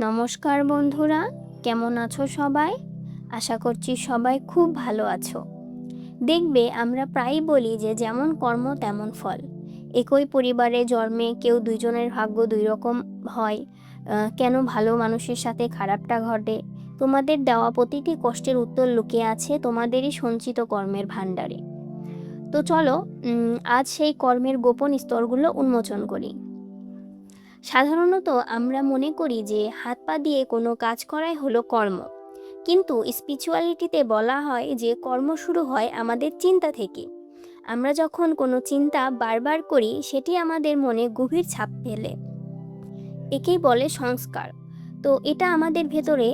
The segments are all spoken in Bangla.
নমস্কার বন্ধুরা, কেমন আছো সবাই? আশা করছি সবাই খুব ভালো আছো। দেখবে আমরা প্রায়ই বলি যে যেমন কর্ম তেমন ফল। একই পরিবারে জন্মে কেউ দুইজনের ভাগ্য দুই রকম হয়। কেন ভালো মানুষের সাথে খারাপটা ঘটে? তোমাদের দেওয়া প্রতিটি কষ্টের উত্তর লুকিয়ে আছে তোমাদেরই সঞ্চিত কর্মের ভাণ্ডারে। তো চলো আজ সেই কর্মের গোপন স্তরগুলো উন্মোচন করি। সাধারণত আমরা মনে করি যে হাত পা দিয়ে কোনো কাজ করাই হলো কর্ম, কিন্তু স্পিরিচুয়ালিটিতে বলা হয় যে কর্ম শুরু হয় আমাদের চিন্তা থেকে। আমরা যখন কোনো চিন্তা বারবার করি সেটি আমাদের মনে গভীর ছাপ ফেলে, একেই বলে সংস্কার। তো এটা আমাদের ভেতরে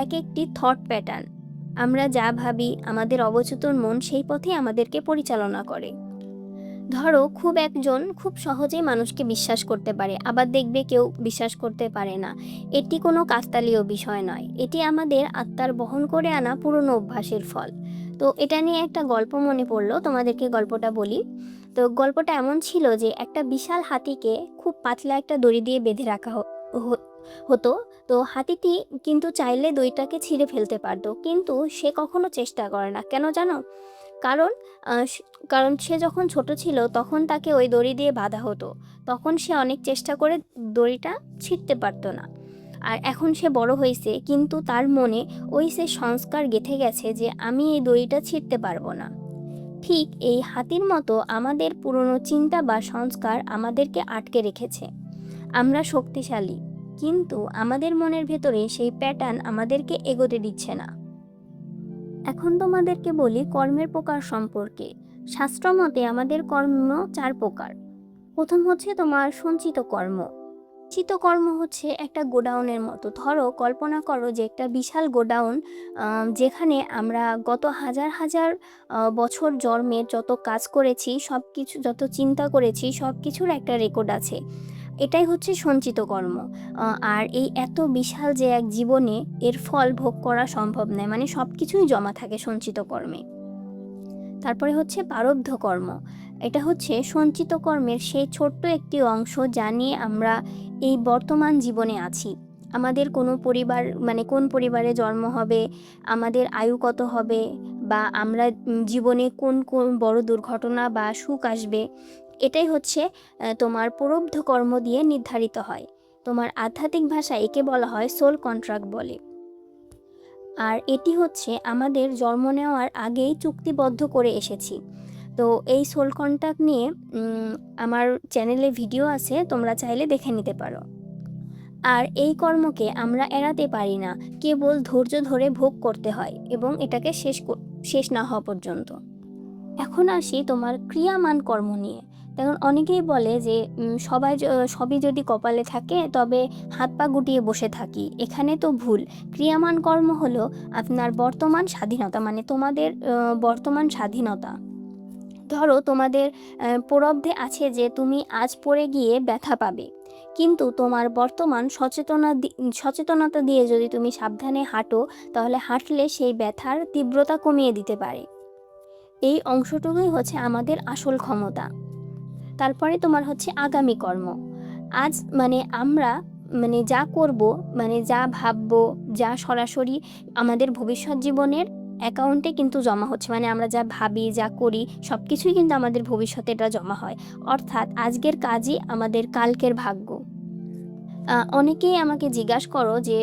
এক একটি থট প্যাটার্ন। আমরা যা ভাবি আমাদের অবচেতন মন সেই পথে আমাদেরকে পরিচালনা করে। ধরো একজন খুব সহজেই মানুষকে বিশ্বাস করতে পারে, আবার দেখবে কেউ বিশ্বাস করতে পারে না। এটি কোনো কাকতালীয় বিষয় নয়, এটি আমাদের আত্মার বহন করে আনা পুরনো অভ্যাসের ফল। তো এটা নিয়ে একটা গল্প মনে পড়লো, তোমাদেরকে গল্পটা বলি। তো গল্পটা এমন ছিল যে একটা বিশাল হাতিকে খুব পাতলা একটা দড়ি দিয়ে বেঁধে রাখা হতো। তো হাতিটি কিন্তু চাইলে দড়িটাকে ছিঁড়ে ফেলতে পারতো, কিন্তু সে কখনো চেষ্টা করে না। কেন জানো? কারণ কারণ সে যখন ছোট ছিল তখন তাকে ওই দড়ি দিয়ে বাঁধা হতো। তখন সে অনেক চেষ্টা করে দড়িটা ছিঁড়তে পারতো না। আর এখন সে বড় হয়েছে, কিন্তু তার মনে সে সংস্কার গেঁথে গেছে যে আমি এই দড়িটা ছিঁড়তে পারবো না। ঠিক এই হাতির মতো আমাদের পুরনো চিন্তা বা সংস্কার আমাদেরকে আটকে রেখেছে। আমরা শক্তিশালী, কিন্তু আমাদের মনের ভেতরে সেই প্যাটার্ন আমাদেরকে এগোতে দিচ্ছে না। এখন তোমাদেরকে বলি কর্মের প্রকার সম্পর্কে। শাস্ত্র মতে আমাদের কর্ম 4 প্রকার। প্রথম হচ্ছে তোমার সঞ্চিত কর্ম। সঞ্চিত কর্ম হচ্ছে একটা গোডাউনের মতো। ধরো, কল্পনা করো যে একটা বিশাল গোডাউন, যেখানে আমরা গত হাজার হাজার বছর জন্মের যত কাজ করেছি, সব কিছু যত চিন্তা করেছি, সব কিছুর একটা রেকর্ড আছে। এটাই হচ্ছে সঞ্চিত কর্ম। আর এই এত বিশাল যে এক জীবনে এর ফল ভোগ করা সম্ভব নয়, মানে সব কিছুই জমা থাকে সঞ্চিত কর্মে। তারপরে হচ্ছে প্রারব্ধ কর্ম। এটা হচ্ছে সঞ্চিত কর্মের সেই ছোট্ট একটি অংশ যা নিয়ে আমরা এই বর্তমান জীবনে আছি। আমাদের কোনো পরিবার, মানে কোন পরিবারে জন্ম হবে, আমাদের আয়ু কত হবে, বা আমরা জীবনে কোন কোন বড় দুর্ঘটনা বা সুখ আসবে, এটাই হচ্ছে তোমার প্রারব্ধ কর্ম দিয়ে নির্ধারিত হয়। তোমার আধ্যাত্মিক ভাষায় একে বলা হয় সোল কন্ট্রাক্ট বলে। আর এটি হচ্ছে আমাদের জন্ম নেওয়ার আগেই চুক্তিবদ্ধ করে এসেছি। তো এই সোল কন্ট্রাক্ট নিয়ে আমার চ্যানেলে ভিডিও আছে, তোমরা চাইলে দেখে নিতে পারো। আর এই কর্মকে আমরা এড়াতে পারি না, কেবল ধৈর্য ধরে ভোগ করতে হয় এবং এটাকে শেষ না হওয়া পর্যন্ত। এখন আসি তোমার ক্রিয়ামান কর্ম নিয়ে। দেখুন, অনেকেই বলে যে সবই যদি কপালে থাকে তবে হাত পা গুটিয়ে বসে থাকি। এখানে তো ভুল। ক্রিয়ামান কর্ম হলো আপনার বর্তমান স্বাধীনতা, মানে তোমাদের বর্তমান স্বাধীনতা। ধরো, তোমাদের প্রারব্ধে আছে যে তুমি আজ পড়ে গিয়ে ব্যথা পাবে, কিন্তু তোমার বর্তমান সচেতনতা দিয়ে যদি তুমি সাবধানে হাঁটো, তাহলে হাঁটলে সেই ব্যথার তীব্রতা কমিয়ে দিতে পারে। এই অংশটুকুই হচ্ছে আমাদের আসল ক্ষমতা। তারপরে তোমার হচ্ছে আগামী কর্ম। আজ মানে আমরা যা করব, যা ভাববো, যা সরাসরি আমাদের ভবিষ্যৎ জীবনের অ্যাকাউন্টে কিন্তু জমা হচ্ছে। মানে আমরা যা ভাবি, যা করি, সব কিছুই কিন্তু আমাদের ভবিষ্যতে এটা জমা হয়। অর্থাৎ আজকের কাজই আমাদের কালকের ভাগ্য। অনেকেই আমাকে জিজ্ঞাসা করো যে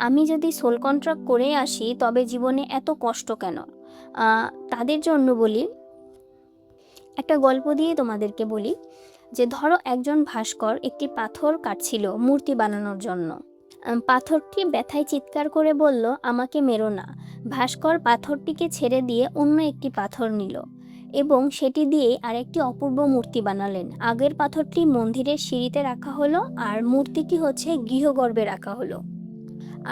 আমি যদি সোল কন্ট্রাক্ট করে আসি তবে জীবনে এত কষ্ট কেন? তাদের জন্য বলি, একটা গল্প দিয়ে তোমাদেরকে বলি যে ধরো, একজন ভাস্কর একটি পাথর কাটছিল মূর্তি বানানোর জন্য। পাথরটি ব্যথায় চিৎকার করে বলল, আমাকে মেরো না। ভাস্কর পাথরটিকে ছেড়ে দিয়ে অন্য একটি পাথর নিল এবং সেটি দিয়ে আরেকটি অপূর্ব মূর্তি বানালেন। আগের পাথরটি মন্দিরের সিঁড়িতে রাখা হলো, আর মূর্তিটি হচ্ছে গৃহগর্ভে রাখা হলো।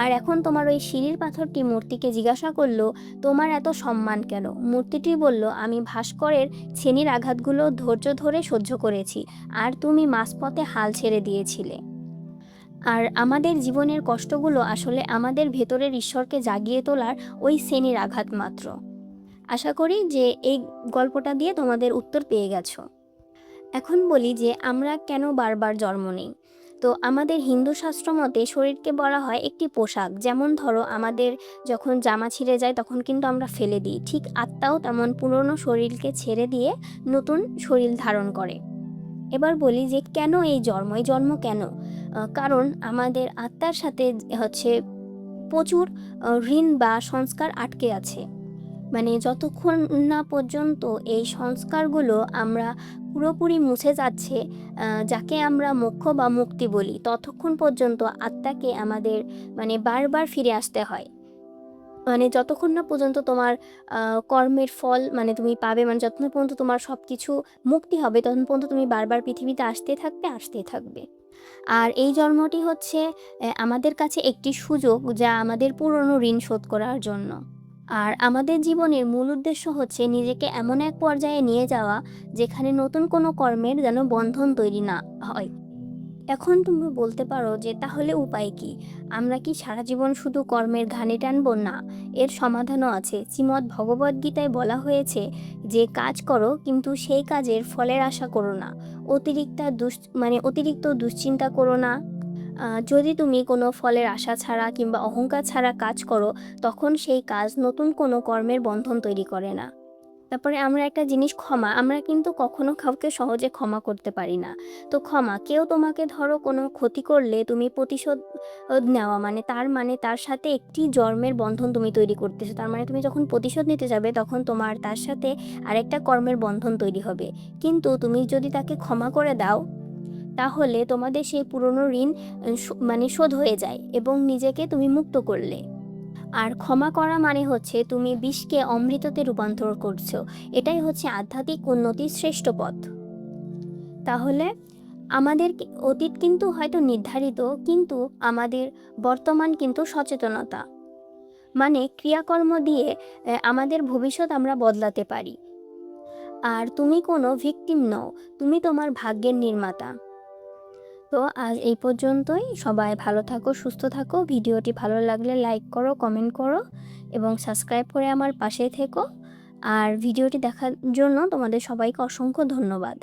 আর এখন তোমার ওই সিঁড়ির পাথরটি মূর্তিকে জিজ্ঞাসা করলো, তোমার এত সম্মান কেন? মূর্তিটি বলল, আমি ভাস্করের ছেনির আঘাতগুলো ধৈর্য ধরে সহ্য করেছি, আর তুমি মাঝপথে হাল ছেড়ে দিয়েছিলে। আর আমাদের জীবনের কষ্টগুলো আসলে আমাদের ভেতরের ঈশ্বরকে জাগিয়ে তোলার ওই শ্রেণীর আঘাত মাত্র। আশা করি যে এই গল্পটা দিয়ে তোমাদের উত্তর পেয়ে গেছো। এখন বলি যে আমরা কেন বারবার জন্ম নেই। তো আমাদের হিন্দু শাস্ত্র মতে শরীরকে বলা হয় একটি পোশাক। যেমন ধরো আমাদের যখন জামা ছিঁড়ে যায় তখন কিন্তু আমরা ফেলে দিই, ঠিক আত্মাও তেমন পুরনো শরীরকে ছেড়ে দিয়ে নতুন শরীর ধারণ করে। এবার বলি যে কেন এই জন্ম কেন? কারণ আমাদের আত্মার সাথে হচ্ছে প্রচুর ঋণ বা সংস্কার আটকে আছে। মানে যতক্ষণ না পর্যন্ত এই সংস্কারগুলো আমরা পুরোপুরি মুছে যাচ্ছে, যাকে আমরা মোক্ষ বা মুক্তি বলি, ততক্ষণ পর্যন্ত আত্মাকে আমাদের মানে বারবার ফিরে আসতে হয়। মানে যতক্ষণ না পর্যন্ত তোমার কর্মের ফল মানে তুমি পাবে, মানে যতক্ষণ পর্যন্ত তোমার সব কিছু মুক্তি হবে ততক্ষণ পর্যন্ত তুমি বারবার পৃথিবীতে আসতেই থাকবে। আর এই জন্মটি হচ্ছে আমাদের কাছে একটি সুযোগ, যা আমাদের পুরনো ঋণ শোধ করার জন্য। আর আমাদের জীবনের মূল উদ্দেশ্য হচ্ছে নিজেকে এমন এক পর্যায়ে নিয়ে যাওয়া যেখানে নতুন কোনো কর্মের যেন বন্ধন তৈরি না হয়। এখন তুমি বলতে পারো যে তাহলে উপায় কি? আমরা কি সারা জীবন শুধু কর্মের ঘানি টানবো? না, এর সমাধানও আছে। শ্রীমদ্ ভগবদ্গীতায় বলা হয়েছে যে কাজ করো কিন্তু সেই কাজের ফলের আশা করো না, অতিরিক্ত দুশ্চিন্তা করো না। যদি তুমি কোনো ফলের আশা ছাড়া কিংবা অহংকার ছাড়া কাজ করো, তখন সেই কাজ নতুন কোনো কর্মের বন্ধন তৈরি করে না। তারপরে আমরা একটা জিনিস, ক্ষমা, আমরা কিন্তু কখনো কাউকে সহজে ক্ষমা করতে পারি না। তো ক্ষমা, কেউ তোমাকে ধরো কোনো ক্ষতি করলে তুমি প্রতিশোধ নেওয়া মানে তার সাথে একটি জন্মের বন্ধন তুমি তৈরি করতেছো। তার মানে তুমি যখন প্রতিশোধ নিতে যাবে তখন তোমার তার সাথে আরেকটা কর্মের বন্ধন তৈরি হবে। কিন্তু তুমি যদি তাকে ক্ষমা করে দাও তাহলে তোমাদের সেই পুরনো ঋণ শোধ হয়ে যায় এবং নিজেকে তুমি মুক্ত করলে। আর ক্ষমা করা মানে হচ্ছে তুমি বিষকে অমৃততে রূপান্তর করছো। এটাই হচ্ছে আধ্যাত্মিক উন্নতির শ্রেষ্ঠ পথ। তাহলে আমাদের অতীত কিন্তু হয়তো নির্ধারিত, কিন্তু আমাদের বর্তমান কিন্তু সচেতনতা। মানে ক্রিয়াকর্ম দিয়ে আমাদের ভবিষ্যৎ আমরা বদলাতে পারি। আর তুমি কোনো ভিকটিম নও, তুমি তোমার ভাগ্যের নির্মাতা। তো আজ এই পর্যন্তই। সবাই ভালো থাকো, সুস্থ থাকো। ভিডিওটি ভালো লাগলে লাইক করো, কমেন্ট করো এবং সাবস্ক্রাইব করে আমার পাশে থেকো। আর ভিডিওটি দেখার জন্য তোমাদের সবাইকে অসংখ্য ধন্যবাদ।